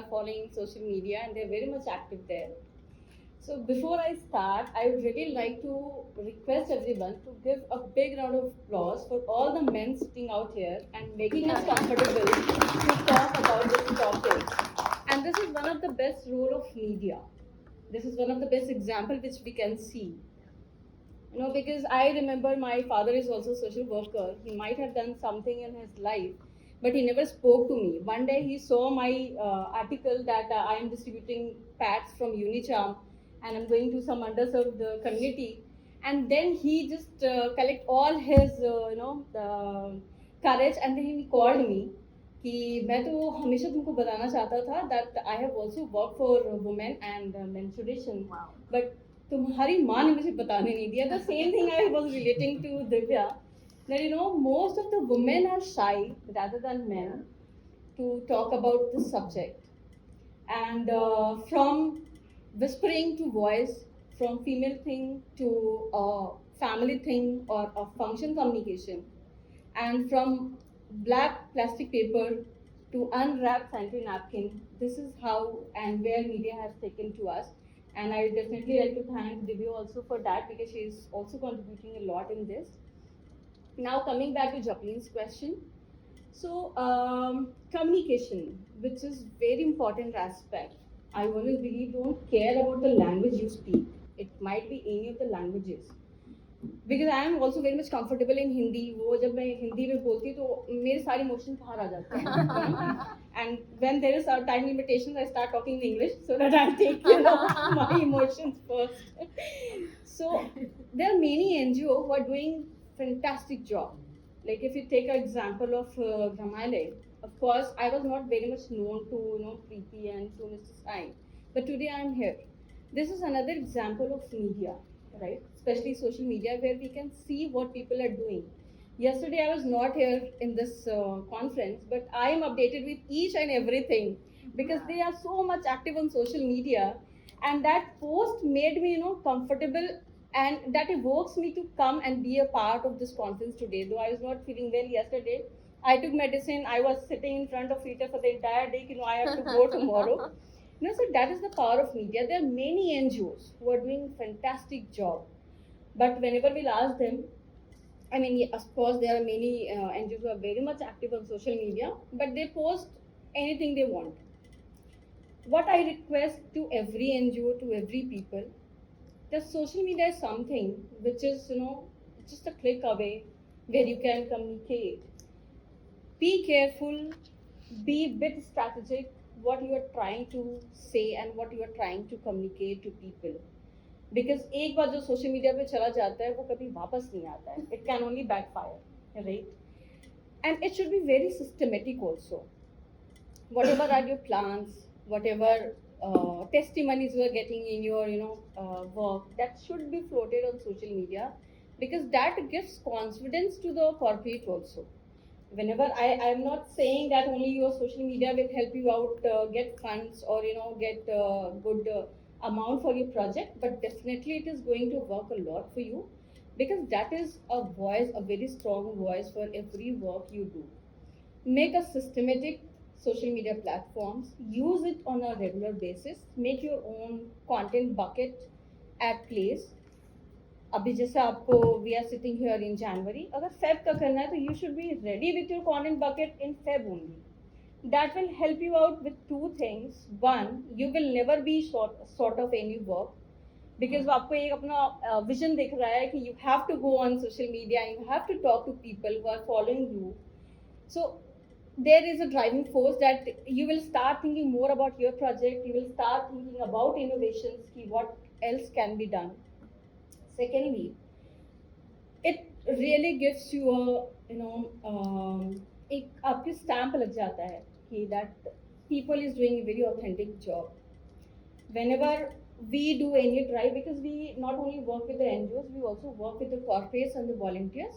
are following social media and they're very much active there. So before I start, I would really like to request everyone to give a big round of applause for all the men sitting out here and making us comfortable to talk about this topic. And this is one of the best role of media. This is one of the best example which we can see. Because I remember my father is also a social worker. He might have done something in his life, but he never spoke to me. One day he saw my article that I am distributing pads from Unicharm and I'm going to some underserved community. And then he just collect all his, courage, and then he called me कि मैं तो हमेशा तुमको बताना चाहता था that I have also worked for women and menstruation, but तुम्हारी माँ ने मुझे बताने नहीं दिया. The same thing I was relating to Divya, that most of the women are shy rather than men to talk about this subject, and from whispering to voice, from female thing to family thing or a function communication, and from black plastic paper to unwrapped sanitary napkin. This is how and where media has taken to us. And I definitely like to thank Divya also for that, because she is also contributing a lot in this. Now coming back to Jacqueline's question. So communication, which is very important aspect. I always believe don't care about the language you speak. It might be any of the languages. Because I am also very much comfortable in Hindi. वो जब मैं हिंदी में बोलती तो मेरे सारे emotions बाहर आ जाते हैं. And when there is a time limitations, I start talking in English so that I take care of my emotions first. So there are many NGO who are doing fantastic job. Like if you take an example of Gramale, of course I was not very much known to Preeti and to Mr. Sai, but today I am here. This is another example of media, right? Especially social media, where we can see what people are doing. Yesterday I was not here in this conference, but I am updated with each and everything because they are so much active on social media, and that post made me comfortable, and that evokes me to come and be a part of this conference today. Though I was not feeling well yesterday, I took medicine. I was sitting in front of Peter for the entire day. I have to go tomorrow. So that is the power of media. There are many NGOs who are doing fantastic job. But whenever we'll ask them, I mean, of course, there are many NGOs who are very much active on social media, but they post anything they want. What I request to every NGO, to every people, that social media is something which is, just a click away where you can communicate. Be careful, be a bit strategic what you are trying to say and what you are trying to communicate to people. Because एक बार जो social media पे चला जाता है वो कभी वापस नहीं आता है. It can only backfire, right? And it should be very systematic also. Whatever are your plans, whatever testimonies you are getting in your work, that should be floated on social media, because that gives confidence to the corporate also. Whenever I am not saying that only your social media will help you out get funds or get good amount for your project, but definitely it is going to work a lot for you, because that is a voice, a very strong voice for every work you do. Make a systematic social media platforms, use it on a regular basis, make your own content bucket at place. अभी जैसे आपको we are sitting here in January, अगर Feb का करना है तो you should be ready with your content bucket in Feb only. That will help you out with two things. One, you will never be short of any work, because आपको एक अपना vision दिख रहा है कि you have to go on social media and you have to talk to people who are following you. So there is a driving force that you will start thinking more about your project. You will start thinking about innovations, ki what else can be done. Secondly, it really gives you a एक आपकी stamp लग जाता है कि that people is doing a very authentic job. Whenever we do any drive, because we not only work with the NGOs, we also work with the corporates and the volunteers.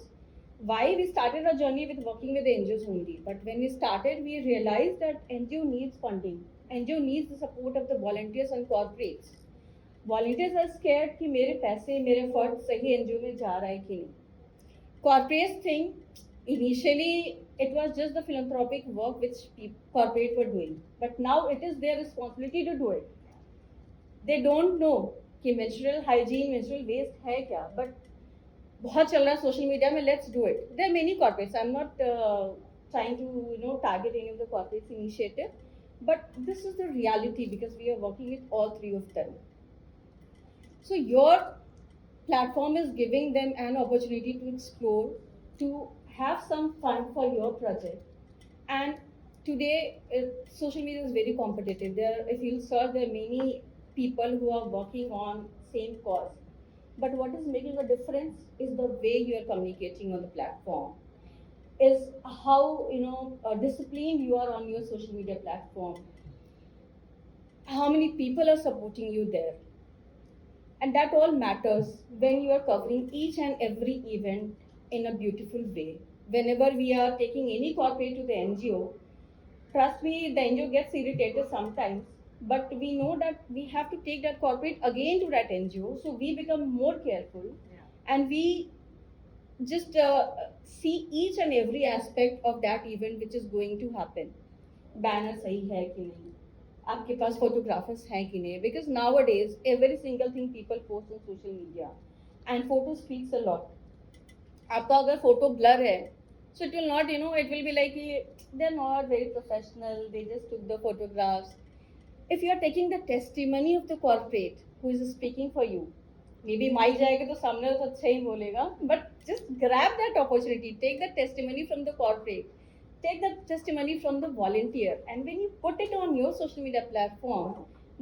Why we started our journey with working with the NGOs only, but when we started, we realized that NGO needs funding. NGO needs the support of the volunteers and corporates. Volunteers are scared कि मेरे पैसे मेरे fund सही NGO में जा रहा है कि नहीं. Corporates think Initially, it was just the philanthropic work which corporate were doing, but now it is their responsibility to do it. They don't know कि menstrual hygiene, menstrual waste है क्या, but बहुत चल रहा है सोशल मीडिया में, let's do it. There are many corporates. I'm not trying to target any of the corporates initiative, but this is the reality because we are working with all three of them. So your platform is giving them an opportunity to explore, to have some fun for your project. And today, social media is very competitive. There, if you search, there are many people who are working on same cause. But what is making a difference is the way you are communicating on the platform. Is how disciplined you are on your social media platform. How many people are supporting you there? And that all matters when you are covering each and every event in a beautiful way. Whenever we are taking any corporate to the NGO, trust me, the NGO gets irritated sometimes, but we know that we have to take that corporate again to that NGO, so we become more careful. And we just see each and every aspect of that event which is going to happen. Banner सही है कि नहीं, आपके पास photographers हैं कि नहीं, because nowadays every single thing people post on social media and photo speaks a lot. आपका अगर photo blur है, so it will not, it will be like they're not very professional, they just took the photographs. If you are taking the testimony of the corporate who is speaking for you, maybe माई जाएगा तो सामने तो अच्छा ही बोलेगा, but just grab that opportunity, take the testimony from the corporate, take the testimony from the volunteer, and when you put it on your social media platform,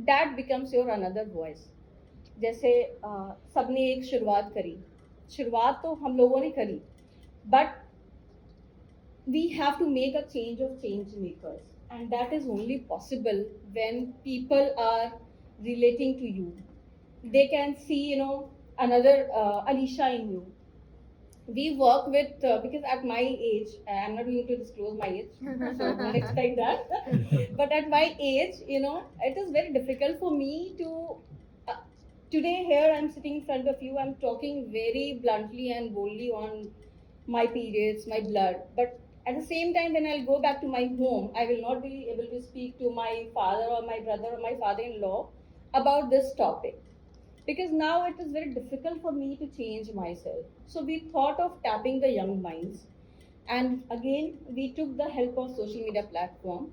that becomes your another voice. जैसे सबने एक शुरुआत तो हम लोगों ने करी, but we have to make a change of change makers, and that is only possible when people are relating to you. They can see another Alisha in you. We work with because at my age, I'm not going to disclose my age, so don't expect that. But at my age, it is very difficult for me to. Today here I'm sitting in front of you. I'm talking very bluntly and boldly on my periods, my blood. But at the same time, when I'll go back to my home, I will not be able to speak to my father or my brother or my father-in-law about this topic, because now it is very difficult for me to change myself. So we thought of tapping the young minds, and again we took the help of social media platform.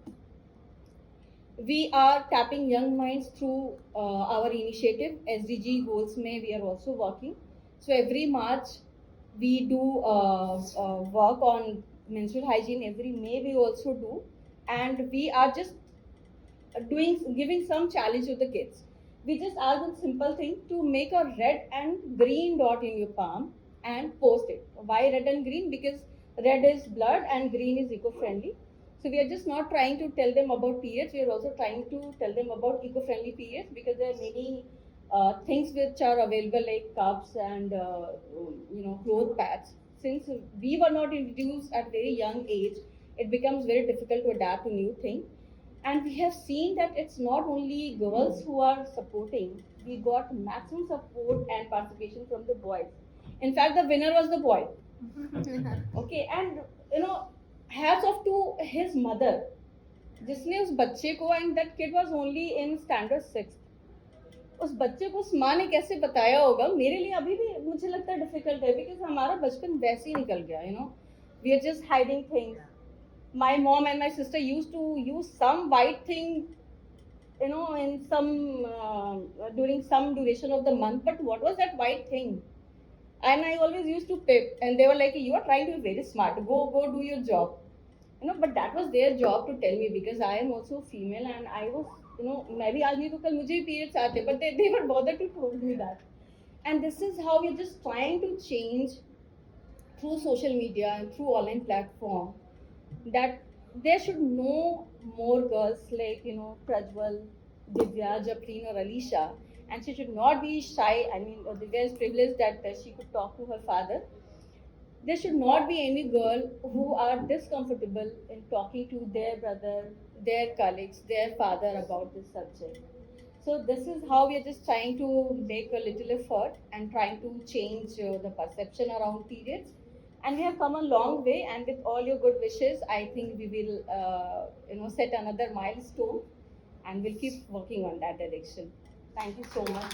We are tapping young minds through our initiative SDG goals. May we are also working. So every March we do work on menstrual hygiene. Every May we also do, and we are just giving some challenge to the kids. We just ask them simple thing to make a red and green dot in your palm and post it. Why red and green? Because red is blood and green is eco-friendly. So we are just not trying to tell them about periods. We are also trying to tell them about eco-friendly periods, because there are many things which are available like cups and cloth pads. Since we were not introduced at very young age, it becomes very difficult to adapt to new thing. And we have seen that it's not only girls who are supporting. We got maximum support and participation from the boys. In fact, the winner was the boy. Okay, and hats off to his mother, जिसने उस बच्चे को, and that kid was only in standard 6th, उस बच्चे को उस माँ ने कैसे बताया होगा, मेरे लिए अभी भी मुझे लगता है डिफिकल्ट है, बिकॉज हमारा बचपन वैसे ही निकल गया. We are just hiding things. My mom and my sister used to use some white thing, in some during some duration of the month. But what was that white thing? And I always used to pip, and they were like, "You are trying to be very smart. Go do your job." But that was their job to tell me, because I am also female and I was, मैं भी आज नहीं तो कल मुझे भी periods आते, but they were bothered to told me that. And this is how we're just trying to change through social media and through online platform, that there should no more girls like Prajwal, Divya, Japreen or Alisha, and she should not be shy. I mean, Divya is privileged that she could talk to her father. There should not be any girl who are discomfortable in talking to their brother, their colleagues, their father about this subject. So this is how we are just trying to make a little effort and trying to change the perception around periods. And we have come a long way, and with all your good wishes, I think we will, set another milestone, and we'll keep working on that direction. Thank you so much.